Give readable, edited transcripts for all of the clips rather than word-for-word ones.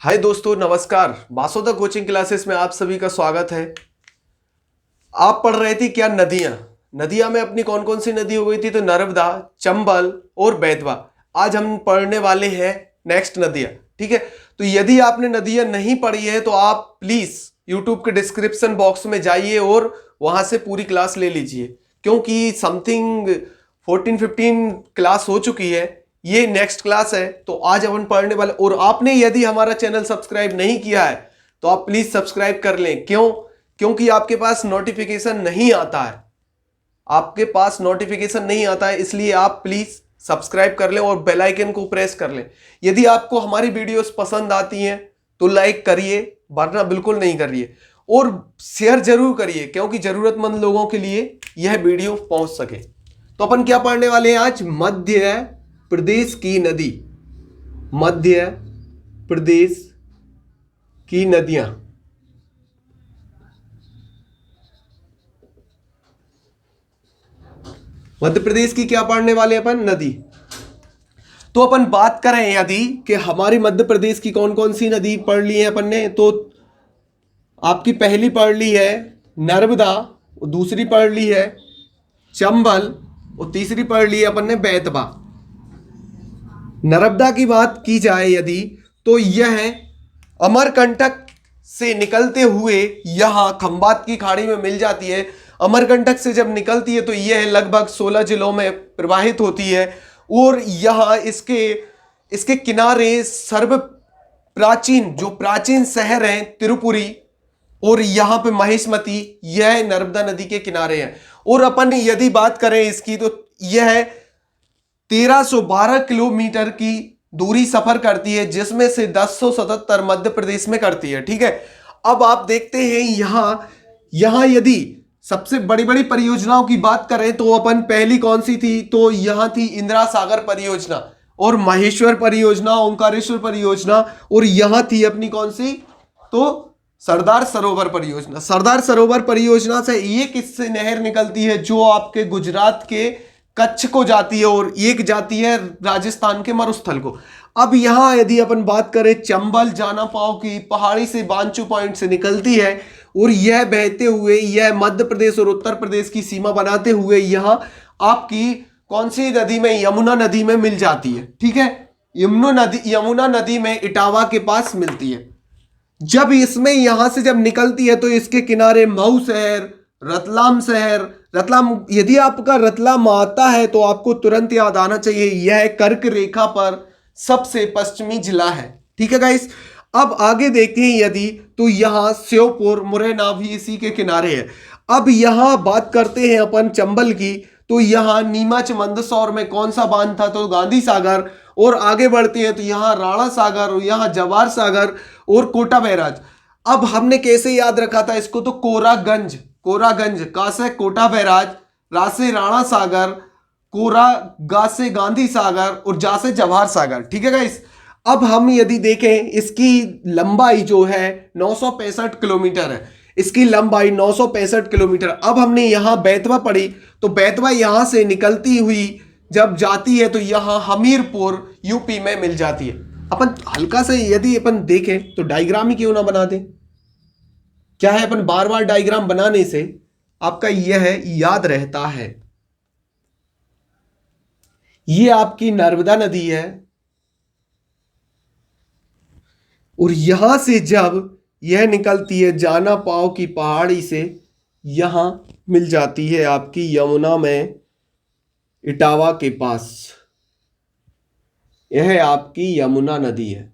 हाय दोस्तों, नमस्कार। Basoda coaching classes में आप सभी का स्वागत है। आप पढ़ रहे थे क्या नदियां। नदियां में अपनी कौन कौन सी नदी हो गई थी? तो नर्मदा, चंबल और बेतवा। आज हम पढ़ने वाले हैं नेक्स्ट नदियां। ठीक है, तो यदि आपने नदियां नहीं पढ़ी है तो आप प्लीज यूट्यूब के डिस्क्रिप्शन बॉक्स में जाइए और वहां से पूरी क्लास ले लीजिए, क्योंकि समथिंग 14-15 क्लास हो चुकी है। ये नेक्स्ट क्लास है, तो आज अपन पढ़ने वाले। और आपने यदि हमारा चैनल सब्सक्राइब नहीं किया है तो आप प्लीज सब्सक्राइब कर लें। क्यों? क्योंकि आपके पास नोटिफिकेशन नहीं आता है। आपके पास नोटिफिकेशन नहीं आता है, इसलिए आप प्लीज सब्सक्राइब कर लें और बेल आइकन को प्रेस कर लें। यदि आपको हमारी वीडियोस पसंद आती हैं तो लाइक करिए, वरना बिल्कुल नहीं करिए। और शेयर जरूर करिए, क्योंकि जरूरतमंद लोगों के लिए यह वीडियो पहुंच सके। तो अपन क्या पढ़ने वाले हैं आज? मध्य प्रदेश की नदी। मध्य प्रदेश की नदियां। मध्य प्रदेश की क्या पढ़ने वाले अपन? नदी। तो अपन बात करें यदि कि हमारे मध्य प्रदेश की कौन कौन सी नदी पढ़ ली है अपन ने, तो आपकी पहली पढ़ ली है नर्मदा, दूसरी पढ़ ली है चंबल और तीसरी पढ़ ली है अपन ने बेतवा। नर्मदा की बात की जाए यदि, तो यह अमरकंटक से निकलते हुए यहां खंबात की खाड़ी में मिल जाती है। अमरकंटक से जब निकलती है तो यह लगभग 16 जिलों में प्रवाहित होती है। और यहां इसके इसके किनारे सर्व प्राचीन जो प्राचीन शहर हैं तिरुपुरी और यहां पे महेशमती, यह नर्मदा नदी के किनारे है। और अपन यदि बात करें इसकी, तो यह 1312 किलोमीटर की दूरी सफर करती है, जिसमें से 1077 मध्य प्रदेश में करती है। ठीक है, अब आप देखते हैं यहां यहां यदि सबसे बड़ी बड़ी परियोजनाओं की बात करें तो अपन पहली कौन सी थी? तो यहां थी इंदिरा सागर परियोजना और माहेश्वर परियोजना, ओंकारेश्वर परियोजना। और यहां थी अपनी कौन सी? तो सरदार सरोवर परियोजना। सरदार सरोवर परियोजना से एक इससे नहर निकलती है जो आपके गुजरात के कच्छ को जाती है और एक जाती है राजस्थान के मरुस्थल को। अब यहां यदि अपन बात करें चंबल जाना पाओ की पहाड़ी से बांचू पॉइंट से निकलती है और यह बहते हुए यह मध्य प्रदेश और उत्तर प्रदेश की सीमा बनाते हुए यहां आपकी कौन सी नदी में? यमुना नदी में मिल जाती है। ठीक है, यमुना नदी में इटावा के पास मिलती है। जब इसमें यहां से जब निकलती है तो इसके किनारे मऊ शहर, रतलाम शहर। रतलाम, यदि आपका रतलाम आता है तो आपको तुरंत याद आना चाहिए यह कर्क रेखा पर सबसे पश्चिमी जिला है। ठीक है गाइस, अब आगे देखते हैं यदि, तो यहां श्योपुर, मुरैना भी इसी के किनारे है। अब यहां बात करते हैं अपन चंबल की, तो यहां नीमच मंदसौर में कौन सा बांध था? तो गांधी सागर। और आगे बढ़ते हैं तो यहां राणा सागर और यहां जवाहर सागर और कोटा बैराज। अब हमने कैसे याद रखा था इसको? तो कोरागंज, कोरागंज का से कोटा बैराज, रा से राणा सागर, कोरा गा से गांधी सागर और जा से जवाहर सागर। ठीक है गाइस, अब हम यदि देखें इसकी लंबाई जो है 965 किलोमीटर है। इसकी लंबाई 965 किलोमीटर। अब हमने यहां बेतवा पढ़ी, तो बेतवा यहां से निकलती हुई जब जाती है तो यहां हमीरपुर यूपी में मिल जाती है। अपन हल्का से यदि अपन देखें तो डायग्राम ही क्यों ना बना दें? क्या है, अपन बार बार डायग्राम बनाने से आपका यह याद रहता है। यह आपकी नर्मदा नदी है और यहां से जब यह निकलती है जाना पाओ की पहाड़ी से, यहां मिल जाती है आपकी यमुना में इटावा के पास। यह आपकी यमुना नदी है।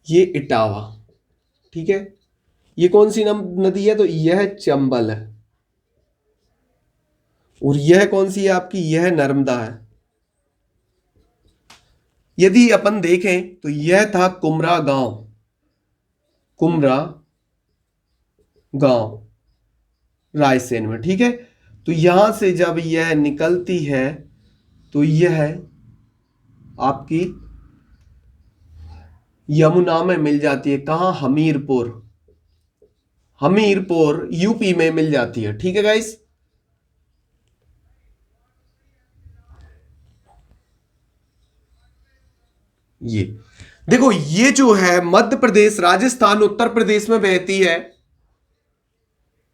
ये इटावा। ठीक है, ये कौन सी नदी है? तो यह चंबल है। और यह कौन सी है आपकी? यह नर्मदा है। यदि अपन देखें तो यह था कुमरा गांव, कुमरा गांव रायसेन में। ठीक है, तो यहां से जब यह निकलती है तो यह आपकी यमुना में मिल जाती है। कहां? हमीरपुर, हमीरपुर यूपी में मिल जाती है। ठीक है गाइस, ये देखो, ये जो है मध्य प्रदेश, राजस्थान, उत्तर प्रदेश में बहती है।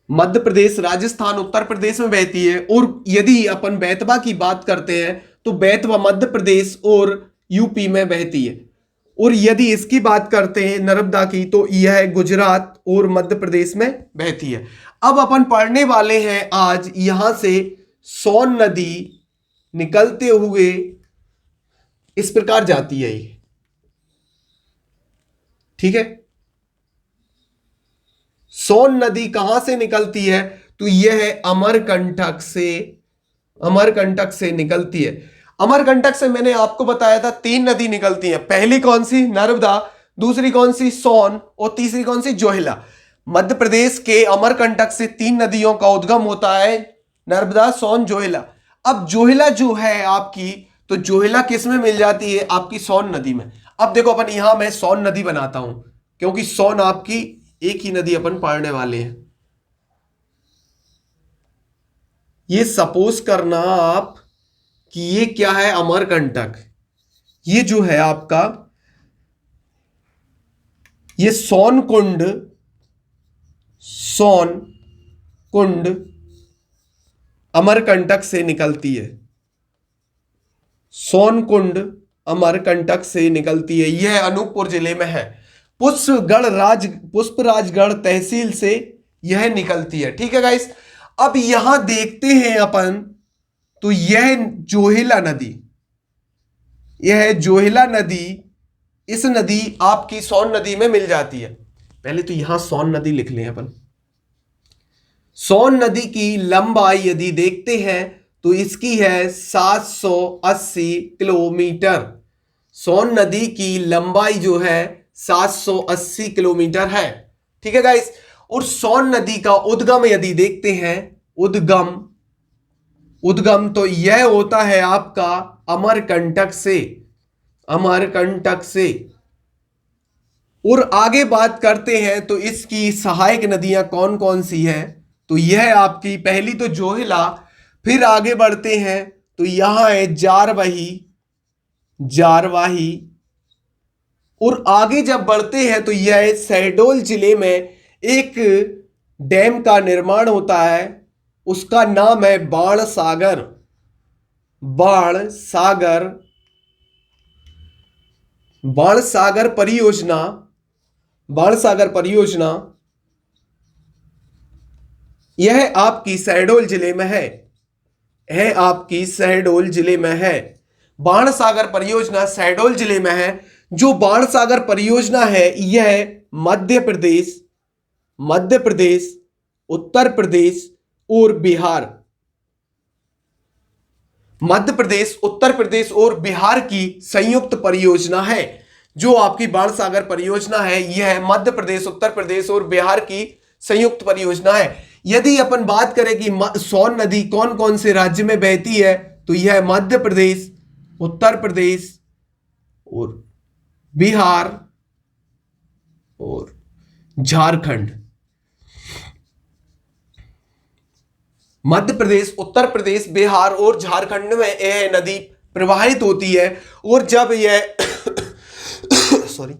मध्य प्रदेश, राजस्थान, उत्तर प्रदेश में बहती है। और यदि अपन बेतवा की बात करते हैं तो बेतवा मध्य प्रदेश और यूपी में बहती है। और यदि इसकी बात करते हैं नर्मदा की, तो यह गुजरात और मध्य प्रदेश में बहती है। अब अपन पढ़ने वाले हैं आज यहां से सोन नदी निकलते हुए इस प्रकार जाती है ये, ठीक है। सोन नदी कहां से निकलती है? तो यह है अमरकंटक से, अमरकंटक से निकलती है। अमरकंटक से मैंने आपको बताया था 3 नदी निकलती हैं। पहली कौन सी? नर्मदा। दूसरी कौन सी? सोन। और तीसरी कौन सी? जोहिला। मध्य प्रदेश के अमरकंटक से 3 नदियों का उद्गम होता है, नर्मदा, सोन, जोहिला। अब जोहिला जो है आपकी, तो जोहिला किस में मिल जाती है? आपकी सोन नदी में। अब देखो, अपन यहां मैं सोन नदी बनाता हूं क्योंकि सोन आपकी एक ही नदी अपन पढ़ने वाले हैं। ये सपोज करना आप कि ये क्या है? अमरकंटक। ये जो है आपका, ये सोन कुंड, सोन कुंड अमरकंटक से निकलती है। सोन कुंड अमरकंटक से निकलती है। यह अनूपपुर जिले में है। पुष्पराजगढ़ तहसील से यह निकलती है, ठीक है गाइस। अब यहां देखते हैं अपन, तो यह जोहिला नदी, यह जोहिला नदी, इस नदी आपकी सोन नदी में मिल जाती है। पहले तो यहां सोन नदी लिख लें अपन। सोन नदी की लंबाई यदि देखते हैं तो इसकी है 780 किलोमीटर। सोन नदी की लंबाई जो है 780 किलोमीटर है, ठीक है गाइस। और सोन नदी का उद्गम यदि देखते हैं, उद्गम तो यह होता है आपका अमरकंटक से, अमरकंटक से। और आगे बात करते हैं तो इसकी सहायक नदियां कौन कौन सी हैं? तो यह आपकी पहली तो जोहिला, फिर आगे बढ़ते हैं तो यहां है जारवही, जारवाही। और आगे जब बढ़ते हैं तो यह शहडोल जिले में एक डैम का निर्माण होता है, उसका नाम है बाणसागर, बाणसागर, बाणसागर परियोजना, बाणसागर परियोजना। यह आपकी शहडोल जिले में है आपकी शहडोल जिले में है। बाणसागर परियोजना शहडोल जिले में है। जो बाणसागर परियोजना है यह मध्य प्रदेश, मध्य प्रदेश, उत्तर प्रदेश और बिहार, मध्य प्रदेश, उत्तर प्रदेश और बिहार की संयुक्त परियोजना है। जो आपकी बाणसागर परियोजना है यह मध्य प्रदेश, उत्तर प्रदेश और बिहार की संयुक्त परियोजना है। यदि अपन बात करें कि सोन नदी कौन कौन से राज्य में बहती है, तो यह मध्य प्रदेश, उत्तर प्रदेश और बिहार और झारखंड। मध्य प्रदेश, उत्तर प्रदेश, बिहार और झारखंड में यह नदी प्रवाहित होती है। और जब यह सॉरी,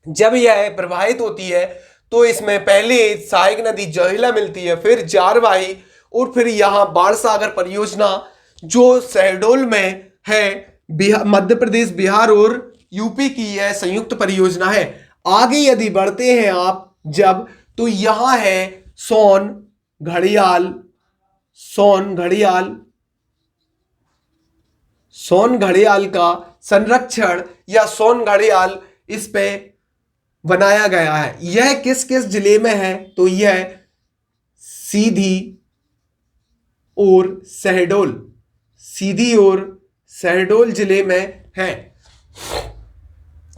जब यह प्रवाहित होती है तो इसमें पहले सहायक नदी जोहिला मिलती है, फिर जारवाही और फिर यहां बाणसागर परियोजना जो शहडोल में है। मध्य प्रदेश, बिहार और यूपी की यह संयुक्त परियोजना है। आगे यदि बढ़ते हैं आप जब, तो यहां है सोन घड़ियाल, सोन घड़ियाल, सोन घड़ियाल का संरक्षण या सोन घड़ियाल इस पे बनाया गया है। यह किस किस जिले में है? तो यह सीधी और शहडोल, सीधी और शहडोल जिले में है।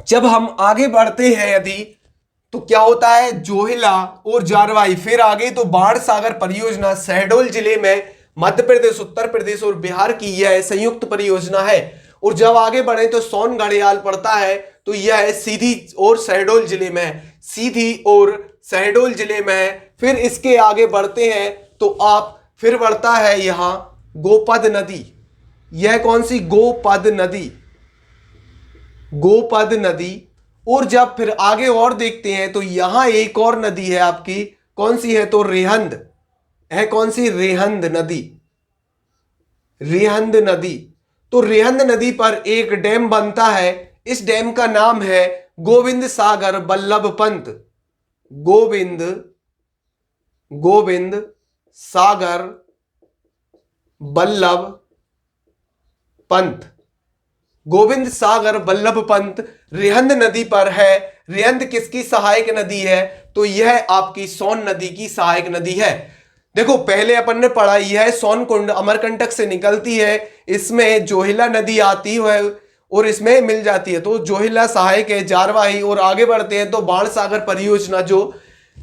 जब हम आगे बढ़ते हैं यदि, तो क्या होता है? जोहिला और जारवाही, फिर आगे तो बाणसागर परियोजना शहडोल जिले में मध्य प्रदेश, उत्तर प्रदेश और बिहार की यह संयुक्त परियोजना है। और जब आगे बढ़े तो सोन घड़ियाल पड़ता है, तो यह सीधी और शहडोल जिले में, सीधी और शहडोल जिले में। फिर इसके आगे बढ़ते हैं तो आप फिर बढ़ता है यहां गोपद नदी। यह कौन सी? गोपद नदी, गोपद नदी। और जब फिर आगे और देखते हैं तो यहां एक और नदी है आपकी, कौन सी है, तो रेहंद है। कौन सी, रेहंद नदी, रेहंद नदी। तो रेहंद नदी पर एक डैम बनता है, इस डैम का नाम है गोविंद सागर बल्लभ पंत। गोविंद गोविंद सागर बल्लभ पंत। गोविंद सागर बल्लभ पंत रेहंद नदी पर है। रेहंद किसकी सहायक नदी है, तो यह आपकी सोन नदी की सहायक नदी है। देखो पहले अपन ने पढ़ा, यह सोन कुंड अमरकंटक से निकलती है, इसमें जोहिला नदी आती है और इसमें मिल जाती है। तो जोहिला सहायक है, जारवाही। और आगे बढ़ते हैं तो बाण सागर परियोजना जो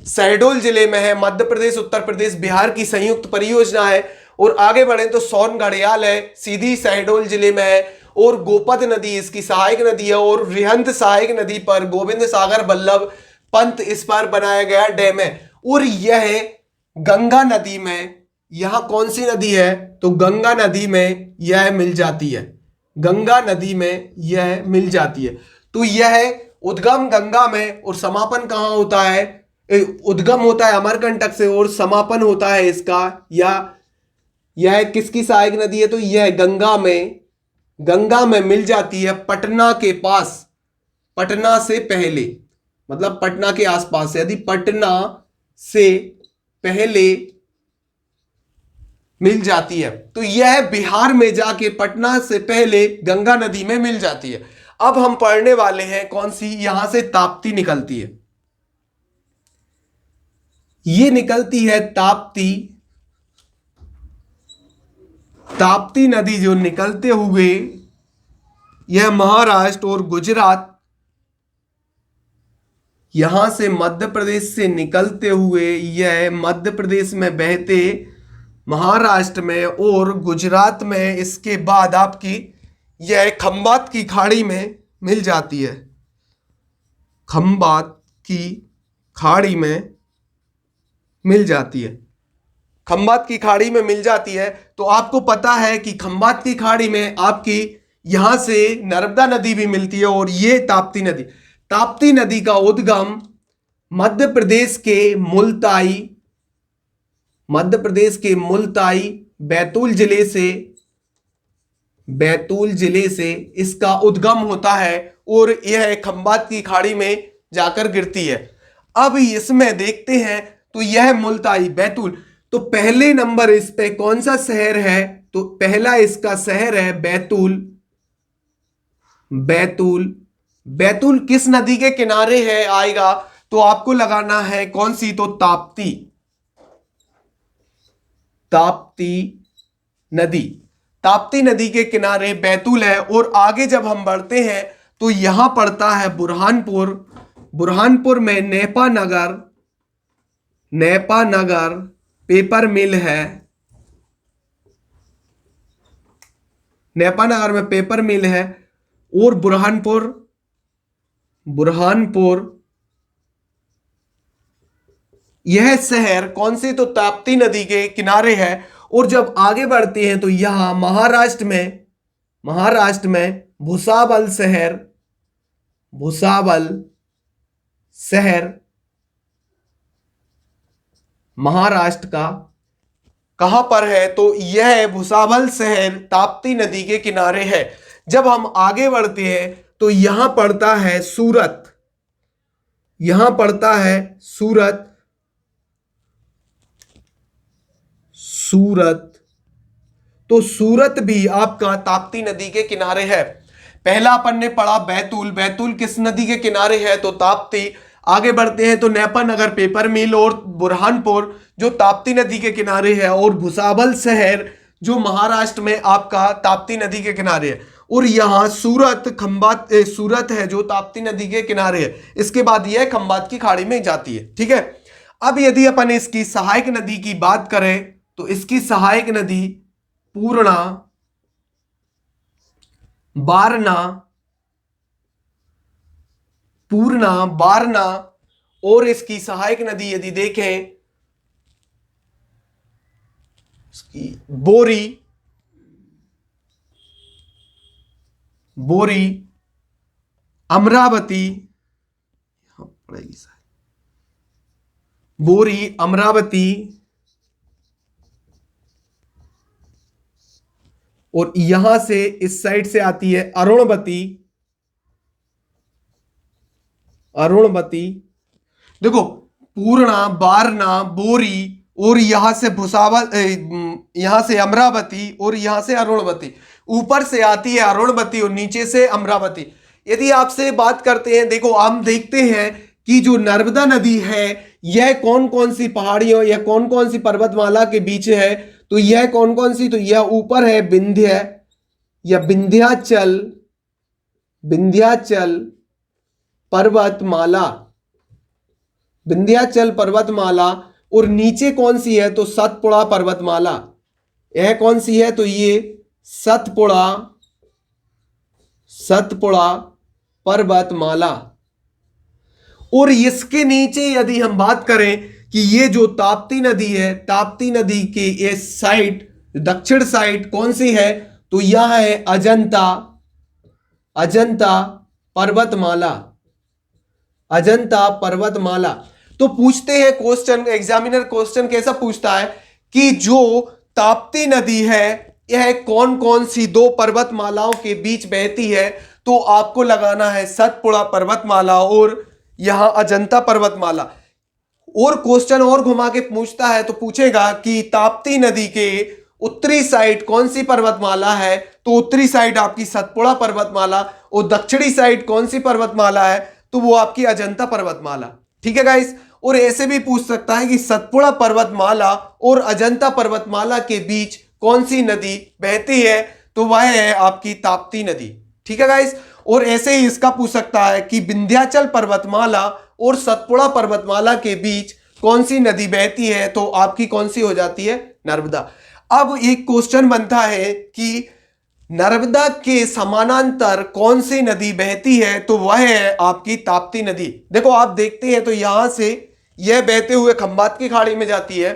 शहडोल जिले में है, मध्य प्रदेश उत्तर प्रदेश बिहार की संयुक्त परियोजना है। और आगे बढ़े तो सोन घड़ियाल है, सीधी शहडोल जिले में है। और गोपद नदी इसकी सहायक नदी है। और रिहंद सहायक नदी पर गोविंद सागर बल्लभ पंत इस पर बनाया गया डैम है। और यह गंगा नदी में, यहां कौन सी नदी है, तो गंगा नदी में यह मिल जाती है। गंगा नदी में यह मिल जाती है। तो यह उद्गम गंगा में और समापन कहां होता है, उद्गम होता है अमरकंटक से और समापन होता है इसका, या यह किसकी सहायक नदी है, तो यह गंगा में मिल जाती है पटना के पास, पटना से पहले, मतलब पटना के आसपास। यदि पटना से पहले मिल जाती है तो यह बिहार में जाके पटना से पहले गंगा नदी में मिल जाती है। अब हम पढ़ने वाले हैं कौन सी, यहां से ताप्ती निकलती है। ये निकलती है ताप्ती, ताप्ती नदी जो निकलते हुए यह महाराष्ट्र और गुजरात, यहां से मध्य प्रदेश से निकलते हुए यह मध्य प्रदेश में बहते महाराष्ट्र में और गुजरात में, इसके बाद आपकी यह खंबात की खाड़ी में मिल जाती है। खंबात की खाड़ी में मिल जाती है, खंबात की खाड़ी में मिल जाती है। तो आपको पता है कि खंबात की खाड़ी में आपकी यहां से नर्मदा नदी भी मिलती है और ये ताप्ती नदी। ताप्ती नदी का उद्गम मध्य प्रदेश के मुल्ताई, मध्य प्रदेश के मुल्ताई बैतूल जिले से, बैतूल जिले से इसका उद्गम होता है और यह खंबात की खाड़ी में जाकर गिरती है। अब इसमें देखते हैं तो यह मुल्ताई बैतूल, तो पहले नंबर इस पे कौन सा शहर है, तो पहला इसका शहर है बैतूल। बैतूल, बैतूल किस नदी के किनारे है आएगा, तो आपको लगाना है कौन सी, तो ताप्ती, ताप्ती नदी। ताप्ती नदी के किनारे बैतूल है। और आगे जब हम बढ़ते हैं तो यहां पड़ता है बुरहानपुर। बुरहानपुर में नेपा नगर, नेपा नगर पेपर मिल है, नेपा नगर में पेपर मिल है। और बुरहानपुर, बुरहानपुर यह शहर कौन सी, तो ताप्ती नदी के किनारे है। और जब आगे बढ़ते हैं तो यहां महाराष्ट्र में, महाराष्ट्र में भुसावल शहर, भुसावल शहर महाराष्ट्र का कहां पर है, तो यह भुसावल शहर ताप्ती नदी के किनारे है। जब हम आगे बढ़ते हैं तो यहां पड़ता है सूरत, यहां पड़ता है सूरत, सूरत। तो सूरत भी आपका ताप्ती नदी के किनारे है। पहला अपन ने पढ़ा बैतूल, बैतूल किस नदी के किनारे है, तो ताप्ती। आगे बढ़ते हैं तो नेपा नगर पेपर मिल और बुरहानपुर जो ताप्ती नदी के किनारे है, और भुसावल शहर जो महाराष्ट्र में आपका ताप्ती नदी के किनारे है। और यहां सूरत, खंबात सूरत है जो ताप्ती नदी के किनारे है। इसके बाद यह खंबात की खाड़ी में जाती है। ठीक है, अब यदि अपन इसकी सहायक नदी की बात करें तो इसकी सहायक नदी पूर्णा, बारना, पूर्णा, बारना। और इसकी सहायक नदी यदि देखें इसकी बोरी, बोरी, अमरावती, पड़ेगी शायद, बोरी, अमरावती, और यहां से इस साइड से आती है अरुणवती, अरुणवती। देखो, पूर्णा, बारना, बोरी, और यहां से भुसावल, यहां से अमरावती, और यहां से अरुणवती। ऊपर से आती है अरुणवती और नीचे से अमरावती। यदि आपसे बात करते हैं, देखो हम देखते हैं कि जो नर्मदा नदी है यह कौन कौन सी पहाड़ियों या कौन कौन सी पर्वतमाला के बीच है, तो यह कौन कौन सी, तो यह ऊपर है विंध्य या विंध्याचल, विंध्याचल पर्वतमाला, विंध्याचल पर्वतमाला। और नीचे कौन सी है, तो सतपुड़ा पर्वतमाला। यह कौन सी है, तो ये सतपुड़ा, सतपुड़ा पर्वतमाला। और इसके नीचे यदि हम बात करें कि ये जो ताप्ती नदी है, ताप्ती नदी के ये साइड, दक्षिण साइड कौन सी है, तो यह है अजंता, अजंता पर्वतमाला, अजंता पर्वतमाला। तो पूछते हैं क्वेश्चन, एग्जामिनर क्वेश्चन कैसा पूछता है कि जो ताप्ती नदी है यह कौन कौन सी दो पर्वतमालाओं के बीच बहती है, तो आपको लगाना है सतपुड़ा पर्वतमाला और यहां अजंता पर्वतमाला। और क्वेश्चन और घुमा के पूछता है, तो पूछेगा कि ताप्ती नदी के उत्तरी साइड कौन सी पर्वतमाला है, तो उत्तरी साइड आपकी सतपुड़ा पर्वतमाला, और दक्षिणी साइड कौन सी पर्वतमाला है, तो वो आपकी अजंता पर्वतमाला। ठीक है गाइस। और ऐसे भी पूछ सकता है कि सतपुड़ा पर्वतमाला और अजंता पर्वतमाला के बीच कौन सी नदी बहती है, तो वह है आपकी ताप्ती नदी। ठीक है गाइस। और ऐसे ही इसका पूछ सकता है कि विंध्याचल पर्वतमाला और सतपुड़ा पर्वतमाला के बीच कौन सी नदी बहती है, तो आपकी कौन सी हो जाती है, नर्मदा। अब एक क्वेश्चन बनता है कि नर्मदा के समानांतर कौन सी नदी बहती है, तो वह है आपकी ताप्ती नदी। देखो आप देखते हैं तो यहां से यह बहते हुए खंबात की खाड़ी में जाती है,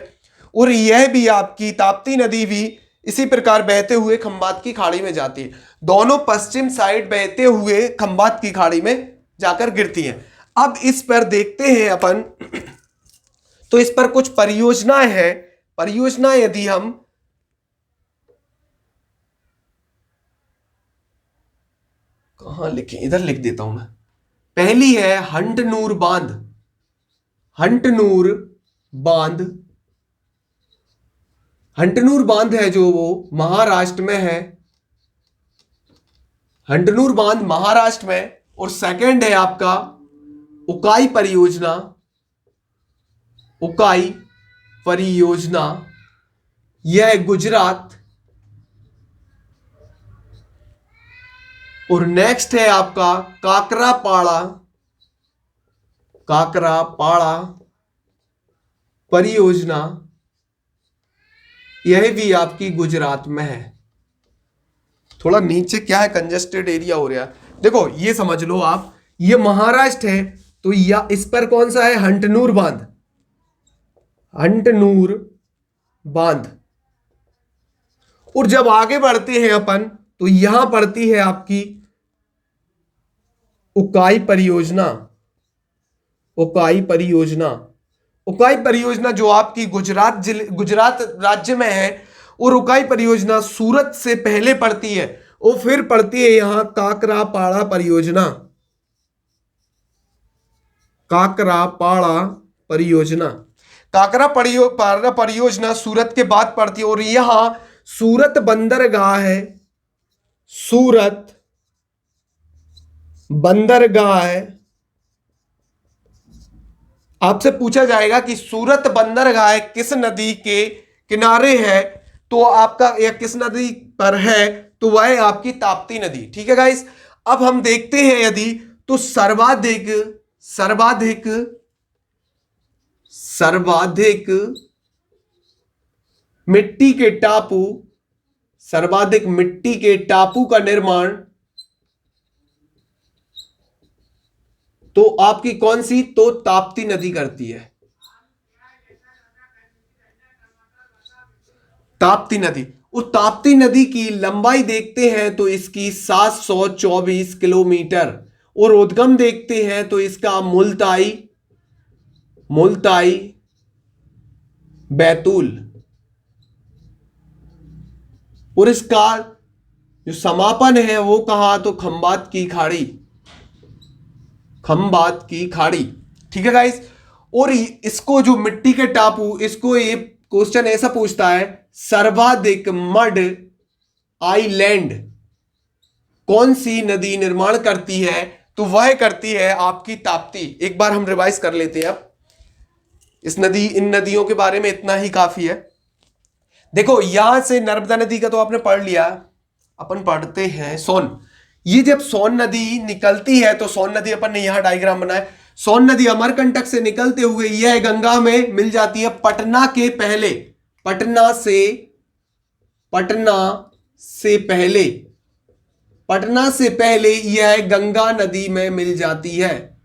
और यह भी आपकी ताप्ती नदी भी इसी प्रकार बहते हुए खंबात की खाड़ी में जाती है। दोनों पश्चिम साइड बहते हुए खंबात की खाड़ी में जाकर गिरती हैं। अब इस पर देखते हैं अपन, तो इस पर कुछ परियोजनाएं हैं। परियोजना यदि हम कहां लिखें, इधर लिख देता हूं मैं। पहली है हंटनूर बांध, हंटनूर बांध, हंटनूर बांध है जो वो महाराष्ट्र में है, हंटनूर बांध महाराष्ट्र में। और सेकंड है आपका उकाई परियोजना, उकाई परियोजना, यह गुजरात। और नेक्स्ट है आपका काकरापाड़ा, काकरापाड़ा परियोजना, यह भी आपकी गुजरात में है। थोड़ा नीचे क्या है, कंजेस्टेड एरिया हो रहा है। देखो ये समझ लो आप, ये महाराष्ट्र है, तो या इस पर कौन सा है, हंटनूर बांध, हंटनूर बांध। और जब आगे बढ़ते हैं अपन, तो यहां पड़ती है आपकी उकाई परियोजना, उकाई परियोजना, उकाई परियोजना जो आपकी गुजरात जिले, गुजरात राज्य में है। और उकाई परियोजना सूरत से पहले पड़ती है, और फिर पड़ती है यहां काकरापाड़ा परियोजना, काकरापाड़ा परियोजना। काकरापाड़ा परियोजना सूरत के बाद पड़ती है, और यहां सूरत बंदरगाह है, सूरत बंदरगाह है। आपसे पूछा जाएगा कि सूरत बंदरगाह किस नदी के किनारे है, तो आपका यह किस नदी पर है, तो वह है आपकी ताप्ती नदी। ठीक है गाइस। अब हम देखते हैं यदि, तो सर्वाधिक सर्वाधिक सर्वाधिक मिट्टी के टापू, सर्वाधिक मिट्टी के टापू का निर्माण, तो आपकी कौन सी, तो ताप्ती नदी करती है, ताप्ती नदी। और ताप्ती नदी की लंबाई देखते हैं तो इसकी 724 किलोमीटर, और उद्गम देखते हैं तो इसका मुल्ताई बैतूल, और इसका जो समापन है वो कहा तो खंबात की खाड़ी। ठीक है गाइस। और इसको जो मिट्टी के टापू, इसको ये क्वेश्चन ऐसा पूछता है, सर्वाधिक मड आइलैंड कौन सी नदी निर्माण करती है, तो वह करती है आपकी ताप्ती। एक बार हम रिवाइज कर लेते हैं। अब इन नदियों के बारे में इतना ही काफी है। देखो यहां से नर्मदा नदी का तो आपने पढ़ लिया, अपन पढ़ते हैं सोन। ये जब सोन नदी निकलती है तो सोन नदी अपन ने यहां डायग्राम बनाया। सोन नदी अमरकंटक से निकलते हुए यह गंगा में मिल जाती है पटना से पहले यह गंगा नदी में मिल जाती है।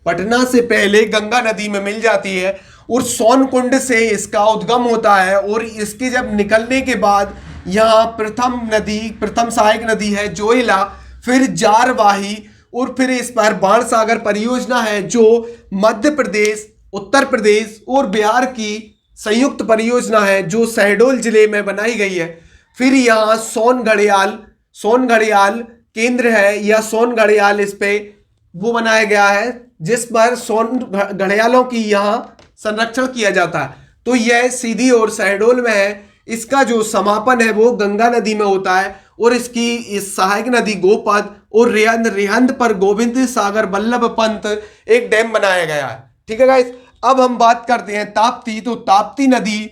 पटना से पहले गंगा नदी में मिल जाती है और सोन कुंड से इसका उद्गम होता है। और इसके जब निकलने के बाद यहां प्रथम सहायक नदी है जोइला, फिर जारवाही, और फिर इस पर बाणसागर परियोजना है जो मध्य प्रदेश, उत्तर प्रदेश और बिहार की संयुक्त परियोजना है जो शहडोल जिले में बनाई गई है। फिर यहाँ सोन घड़ियाल केंद्र है, या सोन घड़ियाल इस पे वो बनाया गया है जिस पर सोन घड़ियालों की यहाँ संरक्षण किया जाता है। तो यह सीधी और शहडोल में है। इसका जो समापन है वो गंगा नदी में होता है और इसकी इस सहायक नदी गोपद और रिहंद पर गोविंद सागर वल्लभ पंत एक डैम बनाया गया है। ठीक है गाइस। अब हम बात करते हैं ताप्ती। तो ताप्ती नदी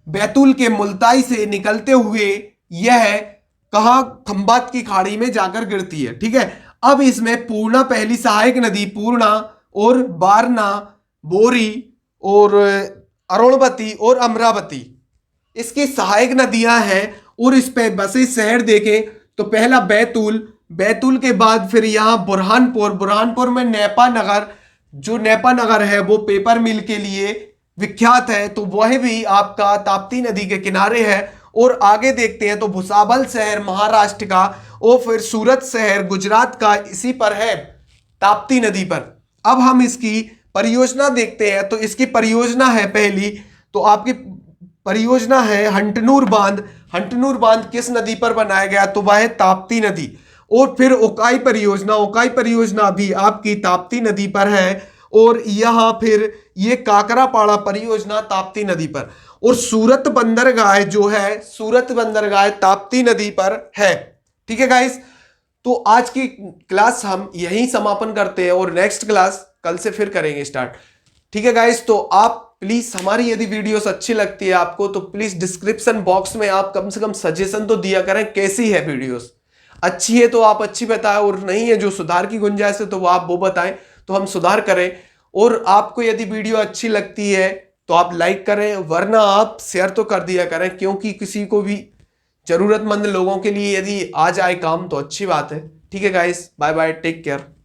बैतूल के मुल्ताई से निकलते हुए यह कहां खंबात की खाड़ी में जाकर गिरती है। ठीक है। अब इसमें पूर्णा पहली सहायक नदी, पूर्णा और बारना, बोरी और अरुणवती और अमरावती इसकी सहायक नदियां हैं। और इस पे बसे शहर देखें तो पहला बैतूल के बाद फिर यहां बुरहानपुर में नेपा नगर है वो पेपर मिल के लिए विख्यात है, तो वह भी आपका ताप्ती नदी के किनारे है। और आगे देखते हैं तो भुसावल शहर महाराष्ट्र का और फिर सूरत शहर गुजरात का इसी पर है, ताप्ती नदी पर। अब हम इसकी परियोजना देखते हैं। तो इसकी परियोजना है पहली, तो आपकी परियोजना है हंटनूर बांध किस नदी पर बनाया गया, तो वह है ताप्ती नदी। और फिर ओकाई परियोजना भी आपकी ताप्ती नदी पर है। और यहां फिर ये काकरापाड़ा परियोजना ताप्ती नदी पर। और सूरत बंदरगाह ताप्ती नदी पर है। ठीक है गाइस। तो आज की क्लास हम यहीं समापन करते हैं और नेक्स्ट क्लास कल से फिर करेंगे स्टार्ट। ठीक है गाइस। तो आप प्लीज हमारी यदि वीडियोस अच्छी लगती है आपको तो प्लीज डिस्क्रिप्शन बॉक्स में आप कम से कम सजेशन तो दिया करें कैसी है वीडियोस। अच्छी है तो आप अच्छी बताएं और नहीं है जो सुधार की गुंजाइश है तो आप वो बताएं तो हम सुधार करें। और आपको यदि वीडियो अच्छी लगती है तो आप लाइक करें, वरना आप शेयर तो कर दिया करें, क्योंकि किसी को भी जरूरतमंद लोगों के लिए यदि आ जाए काम तो अच्छी बात है। ठीक है guys, bye bye, take care.